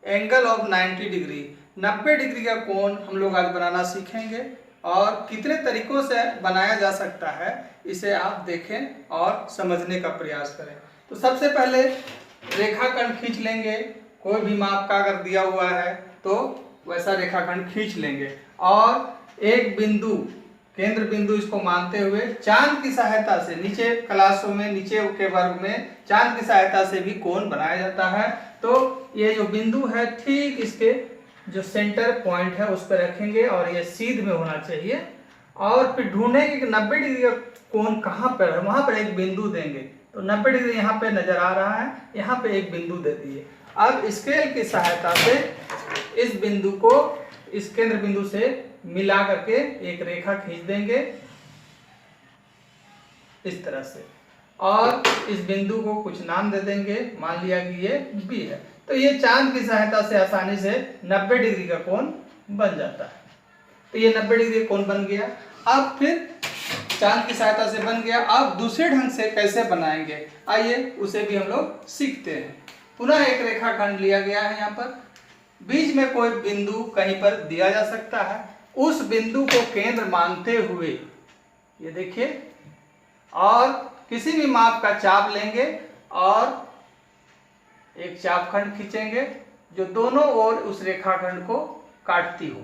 Angle of 90 degree, 90 degree का कोण हम लोग आज बनाना सीखेंगे और कितने तरीकों से बनाया जा सकता है इसे आप देखें और समझने का प्रयास करें। तो सबसे पहले रेखाखंड खींच लेंगे, कोई भी माप का अगर दिया हुआ है तो वैसा रेखाखंड खींच लेंगे और एक बिंदु, केंद्र बिंदु इसको मानते हुए चांद की सहायता से, नीचे क्लासों में नीचे के वर्ग में चांद की सहायता से भी कोण बनाया जाता है। तो ये जो बिंदु है ठीक इसके जो सेंटर पॉइंट है उस पर रखेंगे और ये सीध में होना चाहिए और फिर ढूंढेंगे कि 90 डिग्री का कोण कहाँ पर है, वहां पर एक बिंदु देंगे। तो 90 डिग्री यहाँ पे नजर आ रहा है, यहाँ पे एक बिंदु दे दिए। अब स्केल की सहायता से इस बिंदु को इस केंद्र बिंदु से मिला करके एक रेखा खींच देंगे इस तरह से और इस बिंदु को कुछ नाम दे देंगे, मान लिया कि ये बी है। तो ये चांद की सहायता से आसानी से 90 डिग्री का कोण बन जाता है। तो ये 90 डिग्री कोण बन गया। अब फिर चांद की सहायता से बन गया, अब दूसरे ढंग से कैसे बनाएंगे आइए उसे भी हम लोग सीखते हैं। पुनः एक रेखाखंड लिया गया है, यहाँ पर बीच में कोई बिंदु कहीं पर दिया जा सकता है, उस बिंदु को केंद्र मानते हुए ये देखिए और किसी भी माप का चाप लेंगे और एक चापखंड खींचेंगे जो दोनों ओर उस रेखाखंड को काटती हो।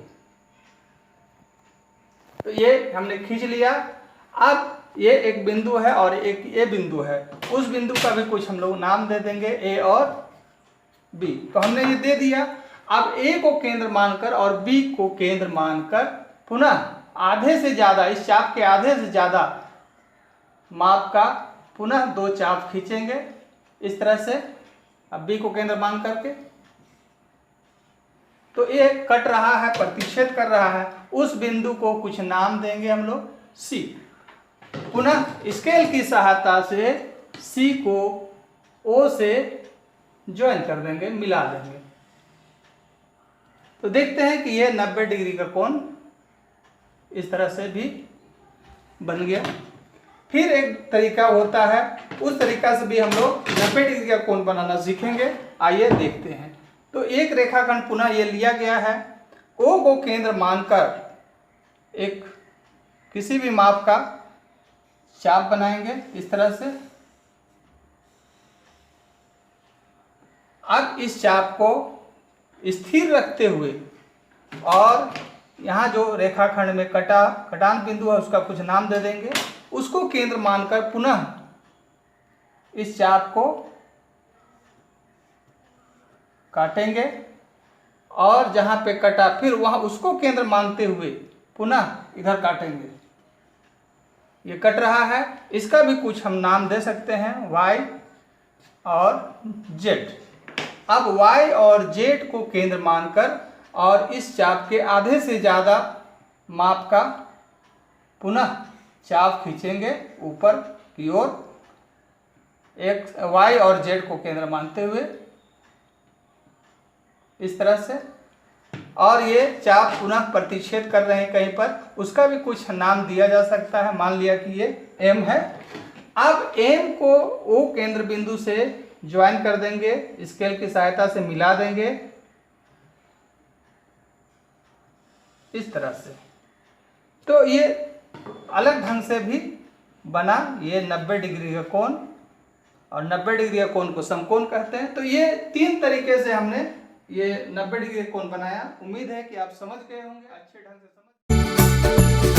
तो ये हमने खींच लिया। अब ये एक बिंदु है और एक ये बिंदु है, उस बिंदु का भी कुछ हम लोग नाम दे देंगे ए और बी। तो हमने ये दे दिया। अब ए को केंद्र मानकर और बी को केंद्र मानकर पुनः आधे से ज्यादा, इस चाप के आधे से ज्यादा माप का पुनः दो चाप खींचेंगे इस तरह से। अब बी को केंद्र मान करके तो ए कट रहा है, प्रतिच्छेद कर रहा है, उस बिंदु को कुछ नाम देंगे हम लोग सी। पुनः स्केल की सहायता से सी को ओ से ज्वाइन कर देंगे, मिला देंगे। तो देखते हैं कि यह 90 डिग्री का कोण इस तरह से भी बन गया। फिर एक तरीका होता है, उस तरीका से भी हम लोग 90 डिग्री का कोण बनाना सीखेंगे। आइए देखते हैं। तो एक रेखाखंड पुनः ये लिया गया है, ओ को केंद्र मानकर एक किसी भी माप का चाप बनाएंगे इस तरह से। अब इस चाप को स्थिर रखते हुए और यहाँ जो रेखाखंड में कटान बिंदु है उसका कुछ नाम दे देंगे, उसको केंद्र मानकर पुनः इस चाप को काटेंगे और जहां पे कटा फिर वहां उसको केंद्र मानते हुए पुनः इधर काटेंगे। ये कट रहा है, इसका भी कुछ हम नाम दे सकते हैं y और z। अब y और z को केंद्र मानकर और इस चाप के आधे से ज्यादा माप का पुनः चाप खींचेंगे ऊपर की ओर, एक y और z को केंद्र मानते हुए इस तरह से। और ये चाप पुनः प्रतिच्छेद कर रहे हैं कहीं पर, उसका भी कुछ नाम दिया जा सकता है, मान लिया कि ये m है। अब m को o केंद्र बिंदु से ज्वाइन कर देंगे, स्केल की सहायता से मिला देंगे इस तरह से। तो ये अलग ढंग से भी बना ये 90 डिग्री का कोण, और 90 डिग्री का कोण को समकोण कहते हैं। तो ये तीन तरीके से हमने ये 90 डिग्री का कोण बनाया। उम्मीद है कि आप समझ गए होंगे, अच्छे ढंग से समझ